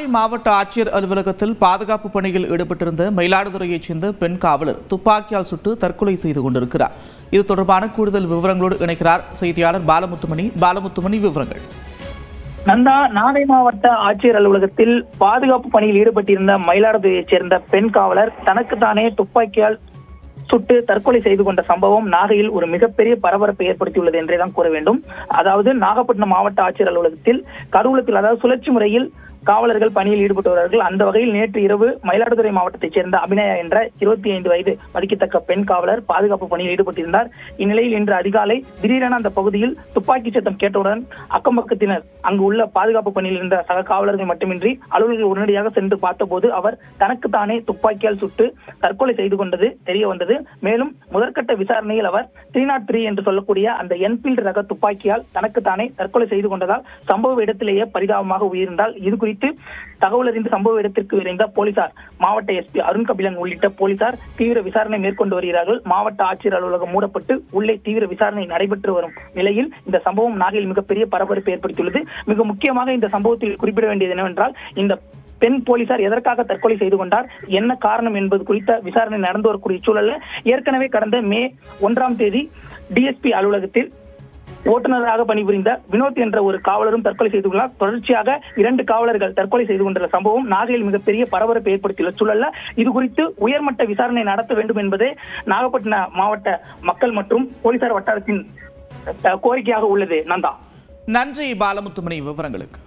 நாகை மாவட்ட ஆட்சியர் அலுவலகத்தில் பாதுகாப்பு பணியில் ஈடுபட்டிருந்த மயிலாடுதுறையைச் சேர்ந்த பெண் காவலர் துப்பாக்கியால் சுட்டு தற்கொலை செய்து கொண்டிருக்கிறார். இது தொடர்பான கூடுதல் விவரங்களோடு இணைக்கிறார் செய்தியாளர் பாலமுத்துமணி. விவரங்கள். நந்தா, நாகை மாவட்ட ஆட்சியர் அலுவலகத்தில் பாதுகாப்பு பணியில் ஈடுபட்டிருந்த மயிலாடுதுறையைச் சேர்ந்த பெண் காவலர் தனக்குத்தானே துப்பாக்கியால் சுட்டு தற்கொலை செய்து கொண்ட சம்பவம் நாகையில் ஒரு மிகப்பெரிய பரபரப்பை ஏற்படுத்தியுள்ளது என்றேதான் கூற வேண்டும். அதாவது நாகப்பட்டினம் மாவட்ட ஆட்சியர் அலுவலகத்தில் கருவூலத்தில், அதாவது சுழற்சி முறையில் காவலர்கள் பணியில் ஈடுபட்டு வருகிறார்கள். அந்த வகையில் நேற்று இரவு மயிலாடுதுறை மாவட்டத்தைச் சேர்ந்த அபிநயா என்ற 25 வயது மதிக்கத்தக்க பெண் காவலர் பாதுகாப்பு பணியில் ஈடுபட்டிருந்தார். இந்நிலையில் இன்று அதிகாலை திடீரென அந்த பகுதியில் துப்பாக்கி சத்தம் கேட்டவுடன் அக்கம் பக்கத்தினர், அங்கு உள்ள பாதுகாப்பு பணியில் இருந்த சக காவலர்கள் மட்டுமின்றி அலுவலர்கள் உடனடியாக சென்று பார்த்தபோது அவர் தனக்குத்தானே துப்பாக்கியால் சுட்டு தற்கொலை செய்து கொண்டது தெரிய வந்தது. மேலும் முதற்கட்ட விசாரணையில் அவர் 303 என்று சொல்லக்கூடிய அந்த என்ஃபீல்டு ரக துப்பாக்கியால் தனக்குத்தானே தற்கொலை செய்து கொண்டதால் சம்பவ இடத்திலேயே பரிதாபமாக உயிரிழந்தால். இது குறித்து தகவல் அறிந்து சம்பவ இடத்திற்கு விரைந்த போலீசார், மாவட்ட எஸ்பி அருண் கபிலன் உள்ளிட்ட போலீசார் தீவிர விசாரணை மேற்கொண்டு வருகிறார்கள். மாவட்ட ஆட்சியர் அலுவலகம் மூடப்பட்டு உள்ளே தீவிர விசாரணை நடைபெற்று வரும் நிலையில் இந்த சம்பவம் நாகையில் மிகப்பெரிய பரபரப்பை ஏற்படுத்தியுள்ளது. மிக முக்கியமாக இந்த சம்பவத்தில் குறிப்பிட வேண்டியது என்னவென்றால், இந்த பெண் போலீசார் எதற்காக தற்கொலை செய்து கொண்டார், என்ன காரணம் என்பது குறித்த விசாரணை நடந்து வரக்கூடிய சூழல்ல ஏற்கனவே கடந்த மே 1ஆம் தேதி டிஎஸ்பி அலுவலகத்தில் ஓட்டுநராக பணிபுரிந்த வினோத் என்ற ஒரு காவலரும் தற்கொலை செய்து கொண்டார். தொடர்ச்சியாக 2 காவலர்கள் தற்கொலை செய்து கொண்டுள்ள சம்பவம் நாகையில் மிகப்பெரிய பரபரப்பை ஏற்படுத்தியுள்ள சூழல்ல இது குறித்து உயர்மட்ட விசாரணை நடத்த வேண்டும் என்பதே நாகப்பட்டினம் மாவட்ட மக்கள் மற்றும் போலீசார் வட்டாரத்தின் கோரிக்கையாக உள்ளது. நந்தா, நன்றி பாலமுத்துமணி விவரங்களுக்கு.